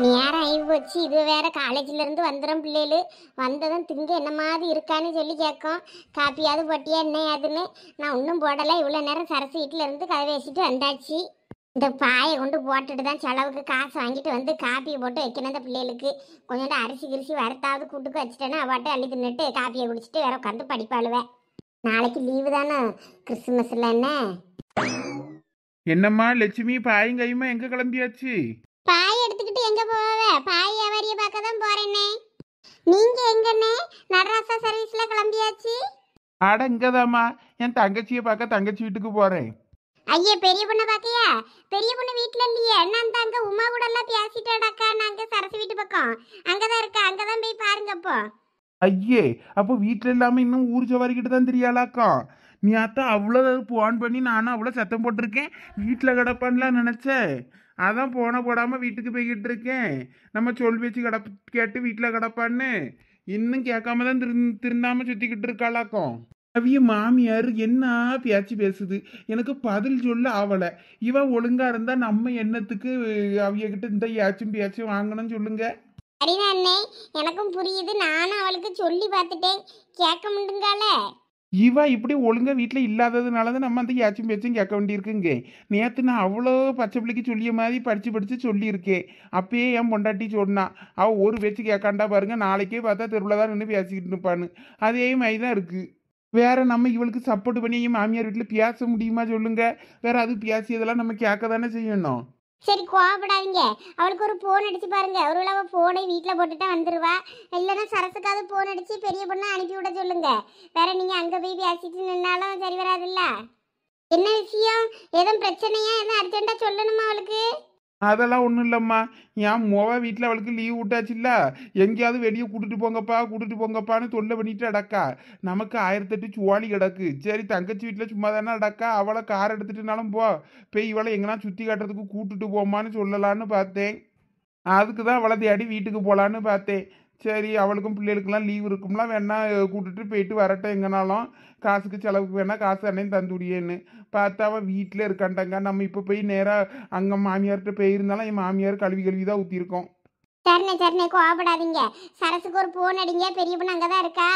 நேரம் ஆகி போச்சு. இது வேற காலேஜ்ல இருந்து வந்துடும் பிள்ளைகளு. வந்ததும் திங்க என்ன மாதிரி இருக்கான்னு சொல்லி கேட்கும். காப்பியாவது போட்டியா என்ன அதுன்னு. நான் ஒன்றும் போடலை. இவ்வளோ நேரம் சரசு வீட்டில் இருந்து கதை வச்சுட்டு வந்தாச்சு. இந்த பாயை கொண்டு போட்டுட்டு தான் செலவுக்கு காசு வாங்கிட்டு வந்து காப்பியை போட்டு வைக்கணும் இந்த பிள்ளைகளுக்கு. கொஞ்சோண்டு அரிசி கிரிசி வறுத்தாவது கூட்டுக்கு வச்சுட்டேன்னா அவாட்டை அள்ளி தின்னுட்டு காப்பியை குடிச்சிட்டு வேற உட்காந்து படிப்பாளுவேன். நாளைக்கு லீவு தானே, கிறிஸ்துமஸ்ல என்ன. என்னம்மா லட்சுமி பாயும் கையுமா எங்க கிளம்பியாச்சு? பாய் எடுத்துக்கிட்டு எங்க போவே? பாய் வியாபாரிய பார்க்க தான் போறேன்னே. நீங்க எங்கண்ணே? நடராசா சர்வீஸ்ல கிளம்பியாச்சு? ஆட இங்கதாம்மா, என் தங்கச்சியை பார்க்க தங்கச்சி வீட்டுக்கு போறேன். ஐயா, பெரிய பொண்ணை பார்க்கையா? பெரிய பொண்ணு வீட்டுல இல்லையே. நான் தான் அங்க உமா கூட எல்லாம் பேசிட்டேடாக்கா. நாங்க சரசு வீட்டு பக்கம் அங்கதான் இருக்கா. அங்கதான் போய் பாருங்க அப்போ. ஐயே, அப்போ வீட்டுல இல்லாம இன்னும் ஊர் சவாரிக்கிட்டு தான் தெரியாளாக்கம். நீ அத்தான் அவ்வளோ போன் பண்ணி நானும் அவ்வளோ சத்தம் போட்டிருக்கேன். வீட்டில் கிடப்பான்லாம் நினச்சேன். அதான் போன போடாமல் வீட்டுக்கு போய்கிட்டு இருக்கேன். நம்ம சொல் பேச்சு கேட்டு வீட்டில் கிடப்பான்னு இன்னும் கேட்காம தான் திருந்தாம சுற்றிக்கிட்டு இருக்காளாக்கும். அவிய மாமியார் என்ன பேச்சு பேசுது, எனக்கு பதில் சொல்ல ஆவலை. இவ ஒழுங்கா இருந்தா நம்ம என்னத்துக்கு அவியகிட்ட இந்த ஏச்சும் பேச்சும் வாங்கணும்னு சொல்லுங்க. சரிதான் அண்ணே, எனக்கும் புரியுது. நானும் அவளுக்கு சொல்லி பார்த்துட்டேன், கேட்க முடியுங்கால. இவ இப்படி ஒழுங்கா வீட்டில் இல்லாததுனால தான் நம்ம அந்த ஏச்சும் பேச்சும் கேட்க வேண்டியிருக்குங்க. நேற்று நான் அவ்வளோ பச்சை பிள்ளைக்கு சொல்லிய மாதிரி படித்து சொல்லியிருக்கேன். அப்பயே என் பொண்டாட்டி சொன்னா, அவள் ஒரு பேச்சு கேட்காண்டா பாருங்க, நாளைக்கே பார்த்தா தெருவில் தான் நின்று பேசிக்கிட்டு இருப்பான்னு. அதே மாதிரி தான் இருக்குது. வேற நம்ம இவளுக்கு சப்போர்ட் பண்ணி என் மாமியார் வீட்டில் பேச முடியுமா சொல்லுங்க? வேற அது பேசியதெல்லாம் நம்ம கேட்க தானே செய்யணும். சரி, கோவப்படாதீங்க. அவளுக்கு ஒரு போன் அடிச்சு பாருங்க. ஒருவேளை அவள் போனை வீட்டில் போட்டுட்டா வந்துருவா. இல்லைன்னா சரசுக்காவது போன் அடிச்சு பெரிய பொண்ணை அனுப்பி விட சொல்லுங்க. வேற நீங்க அங்க போய் பேசிட்டு நின்னாலும் சரி வராதுல்ல. என்ன விஷயம்? எதுவும் பிரச்சனையா? எதுவும் அர்ஜென்ட்டா சொல்லணுமா அவளுக்கு? அதெல்லாம் ஒன்றும் இல்லைம்மா. என் வீட்டில் அவளுக்கு லீவ் விட்டாச்சுல்ல, எங்கேயாவது வெளியே கூட்டிட்டு போங்கப்பான்னு தொல்லை பண்ணிட்டு அடக்கா. நமக்கு 1008 சுவாலி கிடக்கு. சரி, தங்கச்சி வீட்டில் சும்மா தானே அடக்கா, அவளை கார் எடுத்துட்டுனாலும் போய் இவளை எங்கன்னா சுற்றி காட்டுறதுக்கு கூட்டிட்டு போமான்னு சொல்லலான்னு பார்த்தேன். அதுக்கு தான் அவளை தேடி வீட்டுக்கு போகலான்னு பார்த்தேன். சரி, அவளுக்கும் பிள்ளைகளுக்கெல்லாம் லீவ் இருக்கும்லாம், வேணா கூட்டிட்டு போயிட்டு வரட்டும் எங்கனாலும். காசுக்கு செலவுக்கு வேணா காசு அண்ணையும் தந்துடியேன்னு பார்த்தா அவன் வீட்டில் இருக்கான்ட்டாங்க. நம்ம இப்போ போய் நேராக அங்கே மாமியார்கிட்ட போயிருந்தாலும் என் மாமியார் கழுவி தான் ஊற்றிருக்கோம். சரிண்ணே, கோவப்படாதீங்க. சரசுக்கு ஒரு போன் அடிங்க. பெரிய பொண்ணு அங்கே தான் இருக்கா.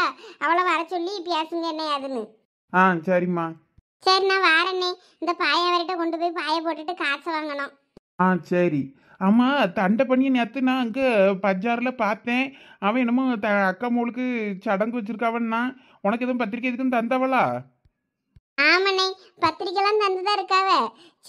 அவளை வர சொல்லி பேசுங்க என்ன அதுன்னு. சரிம்மா. சரி, நான் வாரேண்ணே. இந்த பாயை வரட்ட கொண்டு போய் பாயை போட்டுட்டு காசு வாங்கணும். சரி. ஆமாம், தண்டை பண்ணி நேற்று நான் அங்கே பஜாரில் பார்த்தேன். அவன் என்னமோ அக்கா மோளுக்கு சடங்கு வச்சுருக்காவன்னா, உனக்கு எதுவும் பத்திரிக்கை எதுக்கும் தந்தவளா? ஆமாண்ணே, பத்திரிக்கைலாம் தந்துதான் இருக்காவ.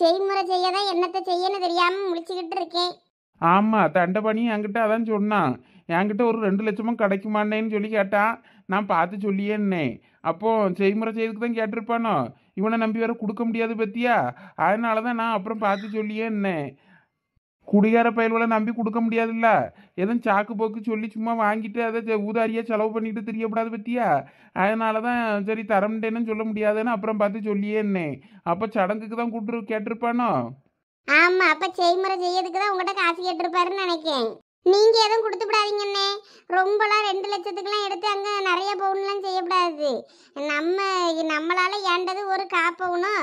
செய்முறை செய்யதான் என்னத்தை செய்யன்னு தெரியாம முழிச்சுக்கிட்டு இருக்கேன். ஆமாம், தண்டை பண்ணி என்கிட்ட அதான் சொன்னான். என்கிட்ட ஒரு 2 லட்சமும் கிடைக்குமானேன்னு சொல்லி கேட்டான். நான் பார்த்து சொல்லியேன்னே. அப்போ செய்முறை செய்யறதுக்கு தான் கேட்டிருப்பானோ. இவனை நம்பி வேற கொடுக்க முடியாது பத்தியா. அதனால தான் நான் அப்புறம் பார்த்து சொல்லியேன்னே. குடிகார பயல்களை நம்பி கொடுக்க முடியாதுல்ல. எதுவும் சாக்கு போக்கு சொல்லி சும்மா வாங்கிட்டு அதை ஊதாரியாக செலவு பண்ணிட்டு தெரியப்படாது பத்தியா. அதனால தான் சரி தரமுட்டேன்னு சொல்ல முடியாதுன்னு அப்புறம் பார்த்து சொல்லியேன்னே. அப்போ சடங்குக்கு தான் கேட்டிருப்பானோ. ஆமா, அப்ப செய்முறை செய்யறதுக்கு தான் உங்கள்கிட்ட காசு கேட்டிருப்பாருன்னு நினைக்கேன். நீங்க எதுவும் கொடுத்து விடாதீங்கண்ணே. ரொம்பலாம் 2 லட்சத்துக்குலாம் எடுத்து அங்க நிறைய பவுன்லாம் செய்யக்கூடாது. நம்மளால ஏண்டது ஒரு 1/4 பவுனோ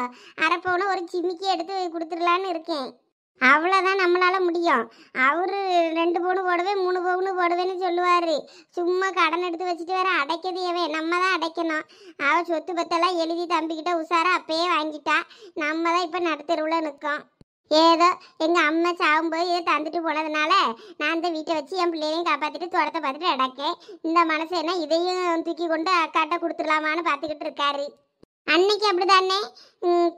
1/2 பவுனோ ஒரு சிமிக்கி எடுத்து கொடுத்துடலான்னு இருக்கேன். அவ்வளோதான் நம்மளால முடியும். அவரு 2 பவுனு போடவே 3 பவுனு போடுவேன்னு சொல்லுவாரு. சும்மா கடன் எடுத்து வச்சுட்டு வேற அடைக்கிறது எவன்? நம்ம தான் அடைக்கணும். அவ சொத்து பத்தெல்லாம் எழுதி தம்பிக்கிட்ட உசாரா அப்பயே வாங்கிட்டா. நம்ம தான் இப்போ நடுத்தெருவில் நிற்கோம். ஏதோ எங்கள் அம்மா சாகும்போது இதை தந்துட்டு போனதுனால நான் இந்த வீட்டை வச்சு என் பிள்ளைகளையும் காப்பாற்றிட்டு தோட்டத்தை பார்த்துட்டு அடக்கேன். இந்த மனசு என்ன இதையும் தூக்கி கொண்டு அக்காட்ட கொடுத்துடலாமான்னு பார்த்துக்கிட்டு இருக்காரு. அன்னைக்கு அப்படிதானே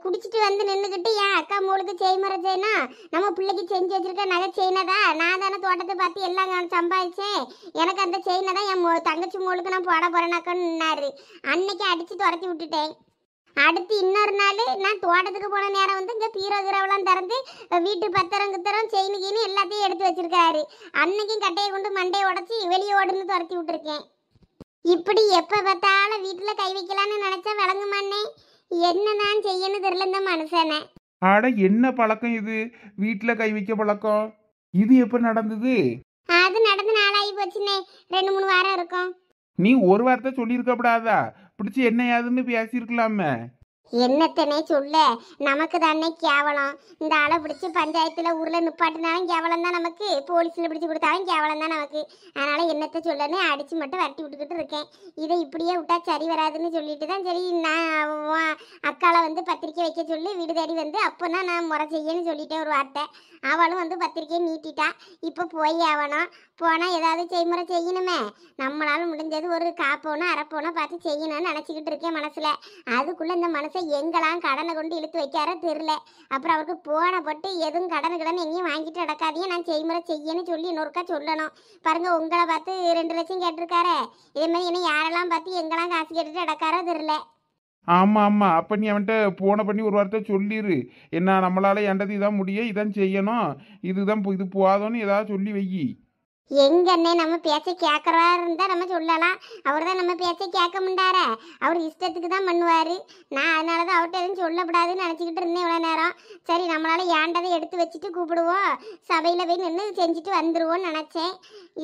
குடிச்சிட்டு வந்து நின்றுக்கிட்டு என் அக்கா மூளுக்கு செய்முறை செய்யணும், நம்ம பிள்ளைக்கு செஞ்சு வச்சிருக்க நகை செயினதா நான் தானே தோட்டத்தை பார்த்து எல்லாம் சம்பாதிச்சேன், எனக்கு அந்த செயினை தான் என் தங்கச்சி மூளுக்கு நான் போட போறேனாக்கன்னு நின்னாரு. அன்னைக்கு அடிச்சு துரத்தி விட்டுட்டேன். அடுத்து இன்னொரு நாள் நான் தோட்டத்துக்கு போன நேரம் வந்து இங்கே பீரோகிராவெல்லாம் திறந்து வீட்டு பத்திரம் கித்திரம் செயின் கீனு எல்லாத்தையும் எடுத்து வச்சிருக்காரு. அன்னைக்கும் கட்டையை கொண்டு மண்டையை உடச்சி வெளியே ஓடுன்னு துரத்தி விட்டுருக்கேன். இப்படி எப்போ பார்த்தாலும் வீட்டில் கை வைக்கலான்னு நினச்சா விளங்குமானே. என்னதான் செய்யணும் தெரியல இந்த மனுஷனை. ஆட என்ன பழக்கம் இது? வீட்டில் கை வைக்க பழக்கம் இது எப்போ நடந்தது? அது நடந்து நாளாகி போச்சுன்னே. 2-3 வாரம் இருக்கும். நீ ஒரு வார்த்தை சொல்லியிருக்கப்படாதா? பிடிச்சி என்ன ஏதுன்னு பேசியிருக்கலாமே. என்னத்தனே சொல்ல, நமக்கு தானே கேவலம். இந்த ஆளை பிடிச்சி பஞ்சாயத்துல ஊர்ல நிப்பாட்டினாலும் கேவலம் தான் நமக்கு, போலீஸ்ல பிடிச்சி கொடுத்தாலும் கேவலம் தான் நமக்கு. அதனால என்னத்த சொல்லன்னு அடிச்சு மட்டும் வரட்டி விட்டுக்கிட்டு இருக்கேன். இதை இப்படியே விட்டா சரி வராதுன்னு சொல்லிட்டு தான் சரி நான் அக்காளை வந்து பத்திரிக்கை வைக்க சொல்லி வீடு தேடி வந்து அப்போனா நான் முறை செய்யன்னு சொல்லிட்டேன் ஒரு வார்த்தை. அவளும் வந்து பத்திரிக்கையை நீட்டிட்டா. இப்போ போய் ஆகணும். போனால் ஏதாவது செய்முறை செய்யணுமே. நம்மளால முடிஞ்சது ஒரு காப்போனோ அரைப்போனோ பார்த்து செய்யணும்னு நினச்சிக்கிட்டு இருக்கேன் மனசில். அதுக்குள்ளே இந்த மனசை எங்கெல்லாம் கடனை கொண்டு இழுத்து வைக்காரோ தெரில. அப்புறம் அவருக்கு போன போட்டு எதுவும் கடன் எங்கேயும் வாங்கிட்டு நடக்காதீங்க, நான் செய்முறை செய்யன்னு சொல்லி இன்னொருக்கா சொல்லணும். பாருங்க, உங்களை பார்த்து 2 லட்சம் கேட்டிருக்காரு. இதே மாதிரி இன்னும் யாரெல்லாம் பார்த்து எங்கெல்லாம் காசு கேட்டுட்டு நடக்காரோ தெரில. ஆமா ஆமா, அப்ப நீ அவன்கிட்ட போன பண்ணி ஒரு வார்த்தை சொல்லிடு. என்ன நம்மளால ஏண்டது இதான் முடியும், இதான் செய்யணும், இதுதான் இது போதும்னு ஏதாவது சொல்லி வை. எங்க அண்ணே நம்ம பேச்ச கேட்கறா இருந்தா நம்ம சொல்லலாம். அவர் தான் நம்ம பேச்ச கேட்க முண்டார. அவர் இஷ்டத்துக்கு தான் பண்ணுவாரு. நான் அதனால தான் அவர்கிட்ட எதுவும் சொல்லக்கூடாதுன்னு நினச்சிக்கிட்டு இருந்தேன் இவ்வளோ நேரம். சரி, நம்மளால ஏண்டதை எடுத்து வச்சுட்டு கூப்பிடுவோம், சபையில் போய் நின்று செஞ்சுட்டு வந்துடுவோன்னு நினச்சேன்.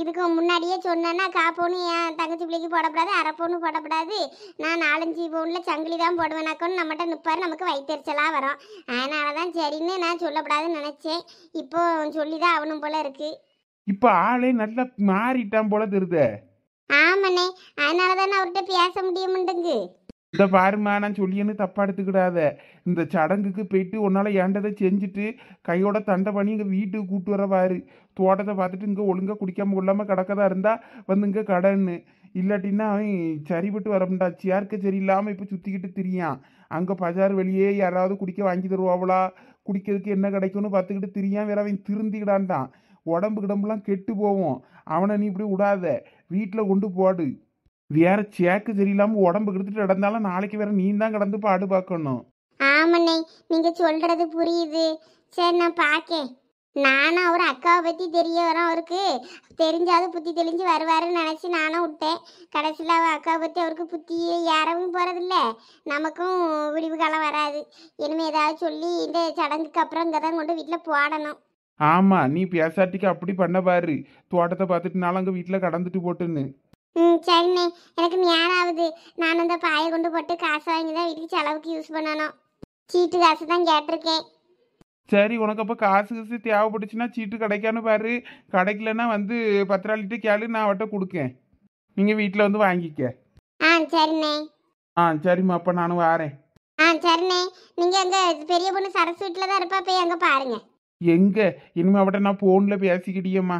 இதுக்கு முன்னாடியே சொன்னேன்னா காப்போன்னு என் தங்கச்சி பிள்ளைக்கு போடக்கூடாது, அரைப்போன்னு போடக்கூடாது, நான் 4-5 பவுனில் சங்கிலி தான் போடுவேனாக்கோன்னு நம்மகிட்ட நிற்பார், நமக்கு வயிற்றுச்சலாக வரும். அதனால தான் சரின்னு நான் சொல்லக்கூடாதுன்னு நினச்சேன். இப்போ சொல்லி தான் ஆகணும் போல இருக்குது. இப்ப ஆளே நல்லா மாறிட்டான் போல தெரியுத. ஆமாண்ணே, அதனால தானே அவர்கிட்ட பேச முடியுமுண்டுங்க. இந்த பாருமா, நான் சொல்லியன்னு தப்பா எடுத்துக்கிடாத. இந்த சடங்குக்கு போயிட்டு உன்னால ஏண்டதை செஞ்சுட்டு கையோட தண்டை பண்ணி இங்கே வீட்டுக்கு கூட்டு வர பாரு. தோட்டத்தை பார்த்துட்டு இங்கே ஒழுங்கா குடிக்காம கொள்ளாம கிடக்கதா இருந்தா வந்து இங்கே கடன்னு. இல்லாட்டின்னா அவன் சரிபட்டு வரமுண்டா. சேர்க்க சரியில்லாமல் இப்போ சுற்றிக்கிட்டு திரியான். அங்கே பஜார் வெளியே யாராவது குடிக்க வாங்கி தருவாவளா, குடிக்கிறதுக்கு என்ன கிடைக்கும்னு பார்த்துக்கிட்டு திரியான். வேற அவன் திருந்திக்கிடான்ட்டான். உடம்பு கிடம்புலாம் கெட்டு போவோம். அவனை நீ இப்படி விடாத, வீட்டில் கொண்டு போடு. வேற சேக்கு சரியில்லாமல் உடம்பு கெடுத்துட்டு நடந்தாலும் நாளைக்கு வேற நீ தான் கடந்து பாடு பார்க்கணும். ஆமாண்ணே, நீங்க சொல்றது புரியுது. சரி, நான் பார்க்கேன். நானும் அவர் அக்காவை பற்றி தெரிய வரோம், அவருக்கு தெரிஞ்சாவது புத்தி தெளிஞ்சு வருவாருன்னு நினச்சி நானும் விட்டேன். கடைசியில் அவள் அக்காவை பற்றி அவருக்கு புத்தி ஏறவும் போகிறதில்ல, நமக்கும் விடிவு காலம் வராது. இனிமேல் ஏதாவது சொல்லி இந்த சடங்குக்கு அப்புறம் இங்கே தான் கொண்டு வீட்டில் போடணும். ஆமா, நீ பேசாட்டிக்கு அப்படி பண்ண பாரு. தோட்டத்தை பார்த்துட்டு நாள் அங்கே வீட்டில் கடந்துட்டு போட்டுன்னு. சரிண்ணே, எனக்கு நேரம் ஆகுது. நான் அந்த பாயை கொண்டு போட்டு காசு வாங்கி தான் வீட்டுக்கு செலவுக்கு யூஸ் பண்ணணும். சீட்டு காசு தான் கேட்டிருக்கேன். சரி, உனக்கு அப்போ காசு காசு தேவைப்பட்டுச்சுன்னா சீட்டு கிடைக்கான்னு பாரு. கிடைக்கலன்னா வந்து பத்திராளிட்டு கேளு, நான் அவட்ட கொடுக்கேன். நீங்கள் வீட்டில் வந்து வாங்கிக்க. சரிண்ணே. சரிம்மா, அப்போ நானும் வாரேன். சரிண்ணே, நீங்கள் அங்கே பெரிய பொண்ணு சரசு வீட்டில் தான் இருப்பா, போய் அங்கே பாருங்க. எங்க இனிமே அவட்ட நான் ஃபோனில் பேசிக்கிட்டியம்மா.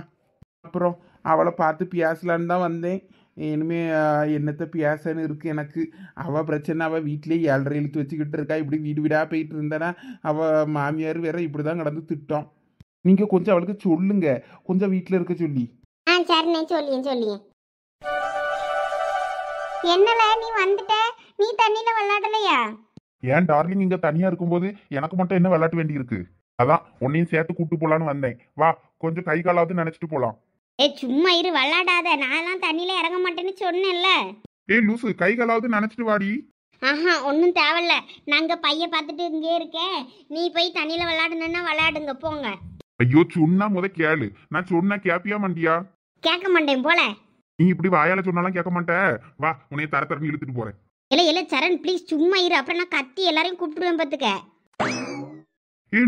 அப்புறம் அவளை பார்த்து பேசலான்னு தான் வந்தேன். இனிமே என்னத்தை பேசன்னு இருக்கு எனக்கு. அவள் பிரச்சனை, அவள் வீட்டிலே 7.5 இழுத்து வச்சுக்கிட்டு இருக்கா. இப்படி வீடு வீடாக போயிட்டு இருந்தேன்னா அவள் மாமியார் வேற இப்படி தான் கடந்து திட்டோம். நீங்கள் கொஞ்சம் அவளுக்கு சொல்லுங்க, கொஞ்சம் வீட்டில் இருக்க சொல்லி. சரிண்ணே, சொல்லியேன். என்னல நீ வந்துட்ட? நீ தண்ணியில விளையாடலையா? ஏன் டார்லிங், இங்கே தனியாக இருக்கும்போது எனக்கு மட்டும் என்ன விளையாட்டு வேண்டி இருக்கு? அதான் உன்னையும் சேர்த்து கூட்டு போலான்னு வந்தேன். வா, கொஞ்சம் கை காலாவது நினைச்சிட்டு போலாம். சும்மா இரு, விளையாடாத. நான்லாம் தண்ணியில இறங்க மாட்டேன்னு சொன்னேன்ல. லூசு, கை காலாவது நினைச்சிட்டு வாடி. ஒன்றும் தேவையில்ல. நாங்கள் பைய பார்த்துட்டு இங்கே இருக்கேன். நீ போய் தண்ணியில் விளையாடணுன்னா விளையாடுங்க, போங்க. ஐயோ, சொன்னா கேளு. நான் சொன்னா கேப்பியா மாட்டியா? கேட்க மாட்டேன் போல. நீ இப்படி வாயால சொன்னாலும் கேட்க மாட்டேன். வா, உன்னைய தரத்தரன்னு இழுத்துட்டு போறேன். இல்ல சரண், ப்ளீஸ் சும்மா இரு, அப்புறம் நான் கத்தி எல்லாரையும் கூப்பிட்டுருவேன் பார்த்துக்க.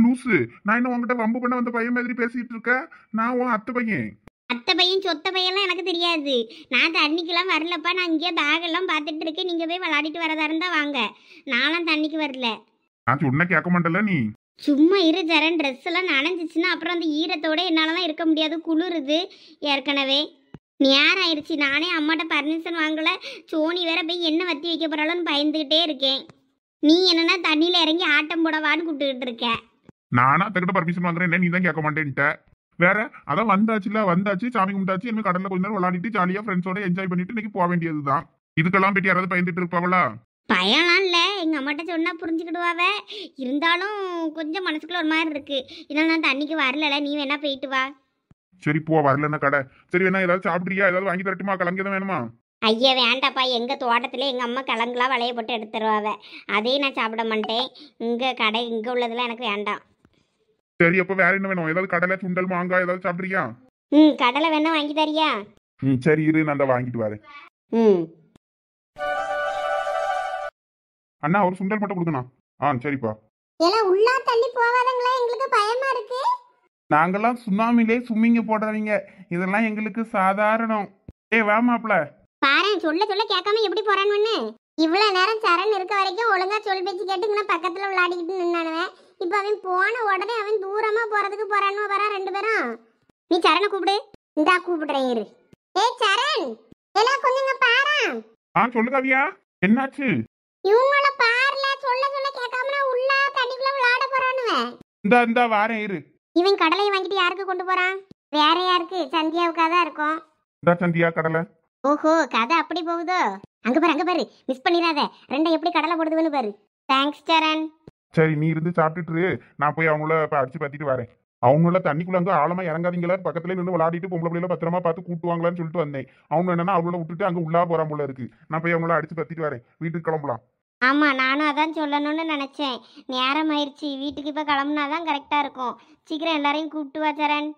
லூசு, நான் என்ன உங்ககிட்ட வம்பு பண்ண வந்த பையன் மாதிரி பேசிட்டு இருக்க? நான் உன் அத்தை பையன். அத்தை பையன் சொத்த பையன்லாம் எனக்கு தெரியாது. நான் தண்ணிக்கெல்லாம் வரலப்பா. நான் இங்கே பேக் எல்லாம் பார்த்துட்டு இருக்கேன். நீங்கள் போய் விளையாடிட்டு வரதா இருந்தா வாங்க. நான்லாம் தண்ணிக்கு வரல. நான் சொன்ன கேட்க மாட்டல நீ. சும்மா இரு சரண். ட்ரெஸ் எல்லாம் நனைஞ்சிச்சுன்னா அப்புறம் அந்த ஈரத்தோட என்னாலலாம் இருக்க முடியாது, குளிருது ஏற்கனவே. நேரம் ஆயிடுச்சு. நானே அம்மாட்ட பர்மிஷன் வாங்கல. சோனி வேற போய் என்ன வத்தி வைக்க போறாளோன்னு பயந்துகிட்டே இருக்கேன். நீ என்னன்னா தண்ணியில இறங்கி ஆட்டம் போடவான்னு கூப்பிட்டுக்கிட்டு இருக்க. நானா அத்தகிட்ட பர்மிஷன் வாங்குறேன், நீ தான் கேட்க மாட்டேன்ட்ட. வேற அதான் வந்தாச்சு, சாமி கும்பிட்டாச்சு. இனிமே கடல்ல கொஞ்ச நேரம் விளையாடிட்டு ஜாலியா ஃப்ரெண்ட்ஸோட என்ஜாய் பண்ணிட்டு இன்னைக்கு போக வேண்டியதுதான். இதுக்கெல்லாம் போயிட்டு யாராவது பயந்துட்டு இருப்பாவளா? பயம்லாம் இல்லை, எங்கள் அம்மாட்ட சொன்னால் புரிஞ்சுக்கிடுவாவ. இருந்தாலும் கொஞ்சம் மனசுக்குள்ள ஒரு மாதிரி இருக்கு. இதனால் நான் தண்ணிக்கு வரல. நீ வேணா போயிட்டு வா. சரி போ, வரலன்னா கடை. சரி, வேணா ஏதாவது சாப்பிட்றியா? ஏதாவது வாங்கி தரட்டுமா? கிழங்கு எதுவும் வேணுமா? ஐயா வேண்டாப்பா. எங்கள் தோட்டத்தில் எங்கள் அம்மா கிழங்குலாம் வளைய போட்டு எடுத்துருவாவ. அதையும் நான் சாப்பிட மாட்டேன். இங்கே கடை இங்கே உள்ளதெல்லாம் எனக்கு வேண்டாம். சரி, அப்போ வேற என்ன வேணும்? ஏதாவது கடலை, சுண்டல், மாங்காய் ஏதாவது சாப்பிட்றியா? கடலை வேணா வாங்கி தரியா? சரி இரு, நான் அதை வாங்கிட்டு வரேன். அண்ணா ஒரு சுண்டல் மட்டும் கொடுக்கணும். சரிப்பா. எல்லாம் உள்ளா தள்ளி போவாதங்களா, எங்களுக்கு பயமா இருக்கு. நாங்கெல்லாம் சுனாமிலே சும்மிங்க போடுறவங்க, இதெல்லாம் எங்களுக்கு சாதாரணம். வா மாப்ள. பாரு சொல்ல சொல்ல கேட்காம எப்படி போறான்னு. இவ்வளவு நேரம் சரண் இருக்க வரைக்கும் ஒழுங்கா சொல் பேச்சு கேட்டுங்கன்னா பக்கத்துல விளையாடிக்கிட்டு நின்னானுவேன். இப்ப அவன் போன உடனே அவன் தூரமா போறதுக்கு போறான்னு வரா ரெண்டு பேரும். நீ சரணை கூப்பிடு. இந்தா கூப்பிடுறேன் இரு. ஏய் சரண், எல்லாம் கொஞ்சங்க பாரு. சொல்லு கவியா, என்னாச்சு? இவங்கள பாருல, சொல்ல சொல்ல கேட்காம நான் உள்ள தண்ணிக்குள்ள விளையாட போறானுவேன். இந்தா வாரேன் இரு. இவன் கடலையை வாங்கிட்டு யாருக்கு கொண்டு போறான்? வேற யாருக்கு? சந்தியாவுக்கா தான் இருக்கும். இந்தா சந்தியா கடலை. ஓஹோ, கதை அப்படி போகுதோ. அங்க பாரு மிஸ் பண்ணிடாத. ரெண்டை எப்படி கடலை போடுதுன்னு பாரு. தேங்க்ஸ் சரண். சரி நீ இருந்து சாப்பிட்டுட்டு நான் போய் அவங்கள அடிச்சு பார்த்துட்டு வரேன். அவங்கள தண்ணிக்குள்ள அங்க ஆழமா இறங்காதீங்களா, பக்கத்துல நின்று விளையாடிட்டு பொம்பளை பிள்ளைல பத்திரமா பார்த்து கூட்டுவாங்களான்னு சொல்லிட்டு வந்தேன். அவங்க என்னன்னா அவங்கள விட்டுட்டு அங்க உள்ளா போறான் போல இருக்கு. நான் போய் அவங்கள அடிச்சு பார்த்துட்டு வரேன். வீட்டுக்கு கிளம்பலாம். ஆமா, நானும் அதான் சொல்லணும்னு நினைச்சேன். நேரம் ஆயிடுச்சு, வீட்டுக்கு இப்ப கிளம்புனாதான் கரெக்டா இருக்கும். சீக்கிரம் எல்லாரையும் கூப்பிட்டு வா சரண்.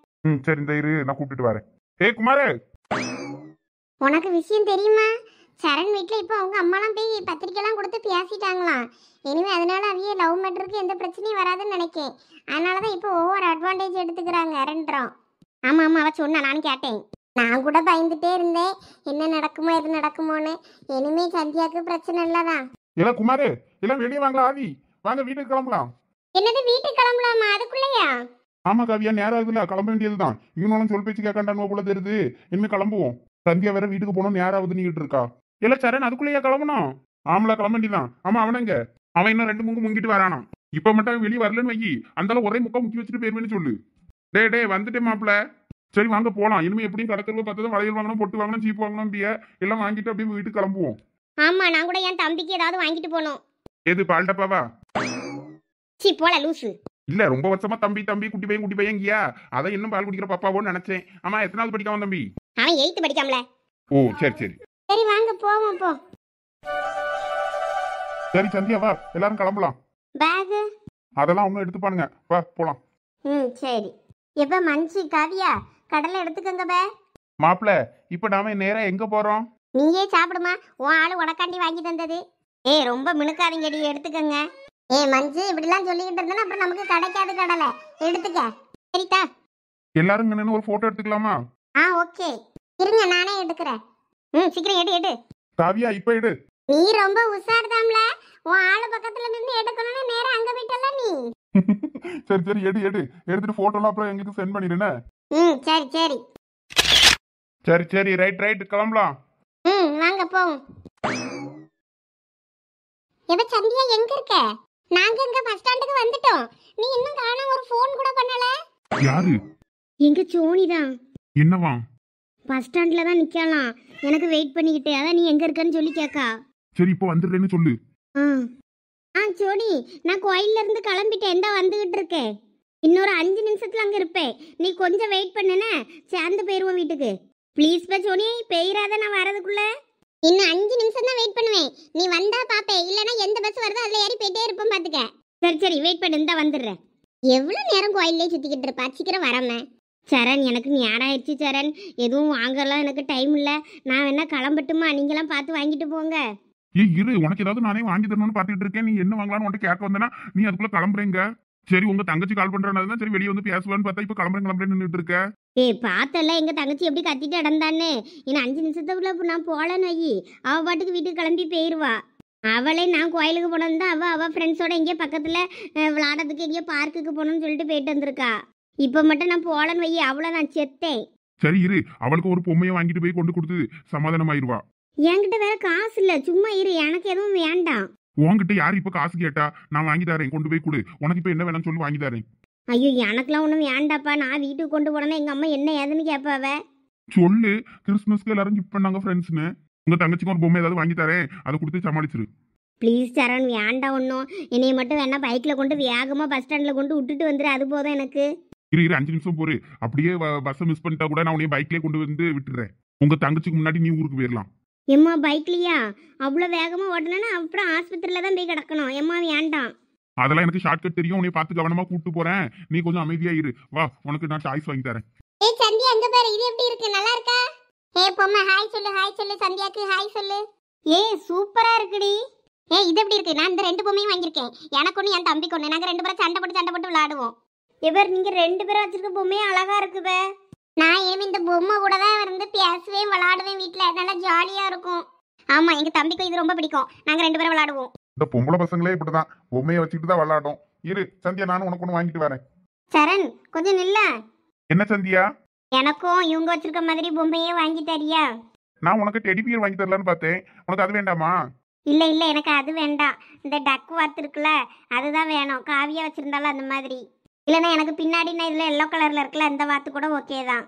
சரி இந்த இரு, நான் கூப்பிட்டுட்டு வரேன். குமாரே, உனக்கு விஷயம் தெரியுமா? சரண் வீட்டில் இப்போ அவங்க அம்மாலாம் போய் பத்திரிக்கைலாம் கொடுத்து பேசிட்டாங்களாம். இனிமே அதனால அவைய லவ் மேட்டருக்கு எந்த பிரச்சனையும் வராதுன்னு நினைக்கேன். அதனால தான் இப்போ ஒவ்வொரு அட்வான்டேஜ் எடுத்துக்கிறாங்க ரெண்டும். ஆமாம் அவ சொன்னா, நானும் கேட்டேன். நான் கூட பயந்துட்டே இருந்தேன், என்ன நடக்குமோ எது நடக்குமோன்னு. இனிமே சந்தியாவுக்கு பிரச்சனை இல்லதான். இல்ல குமாரே, எல்லாம் வெளியே வாங்கலாம். ஆதி வாங்க, வீட்டுக்கு கிளம்பலாம். என்னது வீட்டுக்கு கிளம்பலாமா? அதுக்குள்ளயா? ஆமா காவியா, நேரம் ஆகுதுல, கிளம்ப வேண்டியதுதான். இவனும் சொல் பேச்சு கேட்காண்டானோ போல தெரியுது. இனிமே கிளம்புவோம். சந்தியா வேற வீட்டுக்கு போனோம், நேரம் ஆகுது நீட்டு இருக்கா. இல்ல சரண் அதுக்குள்ளேயே கிளம்பணும். ஆமலா கிளம்ப வேண்டியதான். ஆமா அவனங்க, அவன் இன்னும் 2 முங்கு முங்கிட்டு வரானா. இப்ப மட்டும் வெளியே வரலன்னு வைக்கி, அந்த ஒரே முக்கா முக்கி வச்சுட்டு போயிருவேன்னு சொல்லு. டே வந்துட்டே மாப்பிள்ள. சரி வாங்க போலாம். இனிமே எப்படியும் கடத்தருவ பார்த்ததும் வளையல் வாங்கணும், பொட்டு வாங்கணும், சீப்பு வாங்கணும், எல்லாம் வாங்கிட்டு அப்படியே வீட்டுக்கு கிளம்புவோம். ஆமா, நான் கூட என் தம்பிக்கு ஏதாவது வாங்கிட்டு போனோம். எது பால்டப்பாவா? சீ போல லூசு. இல்ல ரொம்ப வருஷமா தம்பி குட்டி பையன் இங்கயா, அதை இன்னும் பால் குடிக்கிற பாப்பாவோன்னு நினைச்சேன். ஆமா எத்தனாவது படிக்காம தம்பி? அவன் 8th படிக்காமல. ஓ சரி சரி வாங்க போவோம் போ. சரி சந்தியா வா, எல்லாரும் கிளம்பலாம். பேக் அதெல்லாம் ஒன்னும் எடுத்துப்பானுங்க, வா போலாம். சரி. எப்ப மஞ்சி காவியா கடலை எடுத்துக்கங்க பே. மாப்பிள்ள, இப்ப நாம நேரா எங்க போறோம்? நீயே சாப்பிடுமா, உன் ஆளு உனக்காண்டி வாங்கி தந்தது. ரொம்ப மினுக்காதீங்கடி, எடுத்துக்கங்க. மஞ்சு இப்படிலாம் சொல்லிக்கிட்டு இருந்தா அப்புறம் நமக்கு கிடைக்காது கடலை. எடுத்துக்க சரிதா? எல்லாரும் நின்னு ஒரு போட்டோ எடுத்துக்கலாமா? ஓகே இருங்க, நானே எடுக்கிறேன். சீக்கிரம் எடு. காவியா இப்ப எடு. நீ ரொம்ப உஷார்தாம்ல, உன் ஆளு பக்கத்துல நின்று எடுக்கணும்னு நேரா அங்க போயிட்டல நீ. சரி எடு எடுத்துட்டு போட்டோலாம் அப்புறம் எங்களுக்கு சென்ட் பண்ணிடுனே. சரி ரைட் கிளம்பலாம். வாங்க போவோம். எப்ப சந்தியா எங்க இருக்க? நாங்க இங்க பஸ் ஸ்டாண்டுக்கு வந்துட்டோம். நீ இன்னும் காணோம், ஒரு ஃபோன் கூட பண்ணல. யாரு? எங்க சோனி தான். என்னவா? பஸ் ஸ்டாண்ட்ல தான் நிக்கலாம், எனக்கு வெயிட் பண்ணிக்கிட்டு. அதான் நீ எங்க இருக்கன்னு சொல்லி கேக்கா. சரி இப்போ வந்துடுறேன்னு சொல்லு. சோனி, நான் கோயில்ல இருந்து கிளம்பிட்டேன், இந்த வந்துகிட்டு இருக்கேன். இன்னொரு 5 நிமிஷத்துல அங்க இருப்பேன். நீ கொஞ்சம் வெயிட் பண்ணுனே, சேர்ந்து போயிருவோம் வீட்டுக்கு. ப்ளீஸ் பா சோனி, பெய்யாத, நான் வரதுக்குள்ள. இன்னும் 5 நிமிஷம் தான் வெயிட் பண்ணுவேன். நீ வந்தா பாப்பேன், இல்லனா எந்த பஸ் வருதோ அதுல ஏறி போயிட்டே இருப்போம் பாத்துக்க. சரி வெயிட் பண்ணு, இந்த வந்துடுறேன். எவ்வளவு நேரம் கோயிலே சுத்திக்கிட்டு இருப்பா, சீக்கிரம் வரமே. சரண், எனக்கு நேரம் ஆயிடுச்சு சரண், எதுவும் வாங்கலாம் எனக்கு டைம் இல்ல. நான் வேணா கிளம்பட்டுமா? நீங்களாம் பார்த்து வாங்கிட்டு போங்க. இரு, உனக்கு ஏதாவது நானே வாங்கி தரணும்னு பாத்துட்டு இருக்கேன். நீ என்ன வாங்கலாம்னு உன்கிட்ட கேட்க வந்தனா நீ அதுக்குள்ள கிளம்புறீங்க. சரி உங்க தங்கச்சி கால் பண்றதுனால சரி வெளியே வந்து பேசலான்னு பார்த்தா இப்ப கிளம்புறேன்னு நின்றுட்டு இருக்க. பார்த்தல எங்க தங்கச்சி எப்படி கத்திட்டு இடந்தான்னு. இன்னும் 5 நிமிஷத்துக்குள்ள நான் போலன்னு வை, அவ பாட்டுக்கு வீட்டுக்கு கிளம்பி போயிருவா. அவளே நான் கோயிலுக்கு போனது தான், அவ ஃப்ரெண்ட்ஸோட எங்கேயோ பக்கத்துல விளாடறதுக்கு எங்கேயோ பார்க்குக்கு போகணும்னு சொல்லிட்டு போயிட்டு வந்திருக்கா. இப்ப மட்டும் நான் போலன்னு வை, அவ்வளோ நான் செத்தேன். சரி இரு, அவளுக்கு ஒரு பொம்மையை வாங்கிட்டு போய் கொண்டு கொடுத்து சமாதானமாயிருவா. என்கிட்ட வேற காசு இல்ல, சும்மா இரு, எனக்கு எதுவும் வேண்டாம். உன்கிட்ட யாரு இப்ப காசு கேட்டா? நான் வாங்கி தரேன், கொண்டு போய் கொடு. உனக்கு இப்ப என்ன வேணும்னு சொல்லி வாங்கி தரேன். ஐயோ எனக்குலாம் ஒன்றும் வேண்டாப்பா, நான் வீட்டுக்கு கொண்டு போனேன்னா எங்க அம்மா என்ன ஏதுன்னு கேட்பாவ. சொல்லு, கிறிஸ்துமஸ்க்கு எல்லாரும் கிஃப்ட் பண்ணாங்க ஃப்ரெண்ட்ஸ்னு. உங்க தங்கச்சிக்கு ஒரு பொம்மை ஏதாவது வாங்கி தரேன், அதை கொடுத்து சமாளிச்சிரு. ப்ளீஸ் சரண், வேண்டாம் ஒன்றும். என்னைய மட்டும் வேணா பைக்ல கொண்டு வேகமா பஸ் ஸ்டாண்ட்ல கொண்டு விட்டுட்டு வந்துரு, அது போதும் எனக்கு. இரு 5 நிமிஷம் போரு. அப்படியே பஸ் மிஸ் பண்ணிட்டா கூட நான் உன்னைய பைக்லயே கொண்டு வந்து விட்டுறேன். உங்க தங்கச்சிக்கு முன்னாடி நீ ஊருக்கு போயிடலாம். எம்மா பைக்லையா? அவ்வளோ வேகமா ஓட்டினா அப்புறம் ஆஸ்பத்திரியில தான் போய் கிடக்கணும். எம்மா வேண்டாம். அதெல்லாம் எனக்கு ஷார்ட்கட் தெரியும், உன்னை பார்த்து கவனமா கூப்பிட்டு போறேன். நீ கொஞ்சம் அமைதியா இரு, வா உனக்கு நான் சாய்ஸ் வாங்கி தரேன். சந்தியா அங்க பாரு, இது எப்படி இருக்கு, நல்லா இருக்கா? பொம்மை ஹாய் சொல்லு சந்தியாக்கு ஹாய் சொல்லு. சூப்பரா இருக்குடி. ஏய் இது எப்படி இருக்கு? நான் இந்த 2 பொம்மையும் வாங்கியிருக்கேன். எனக்கு ஒன்று, என் தம்பிக்கு ஒன்று. நாங்கள் 2 பேரும் சண்டை போட்டு விளையாடுவோம். இவர் நீங்கள் 2 பேரும் வச்சிருக்க பொம்மையும் அழகா இருக்குவே. நான் இனிமே இந்த பொம்மை கூட தான் இருந்து பேசுவேன் விளையாடுவேன். வீட்டில் நல்லா ஜாலியாக இருக்கும். ஆமாம், எங்கள் தம்பிக்கும் இது ரொம்ப பிடிக்கும். நாங்கள் 2 பேரும் விளையாடுவோம். இந்த பொம்பளை பசங்களே இப்படிதான் பொம்மையை வச்சுட்டு தான் விளையாடும். இரு சந்தியா, நானும் உனக்கு ஒன்று வாங்கிட்டு வரேன். சரண் கொஞ்சம் நில்ல. என்ன சந்தியா? எனக்கும் இவங்க வச்சிருக்க மாதிரி பொம்மையே வாங்கி தரியா? நான் உனக்கு டெடி பியர் வாங்கி தரலான்னு பார்த்தேன். உனக்கு அது வேண்டாமா? இல்லை இல்லை, எனக்கு அது வேண்டாம். இந்த டக் வாத்து இருக்குல்ல, அதுதான் வேணும். காவியா வச்சிருந்தாலும் அந்த மாதிரி. இல்லைன்னா எனக்கு பின்னாடி நான் இதில் எல்லோ கலரில் இருக்குல்ல, அந்த வாத்து கூட ஓகே தான்.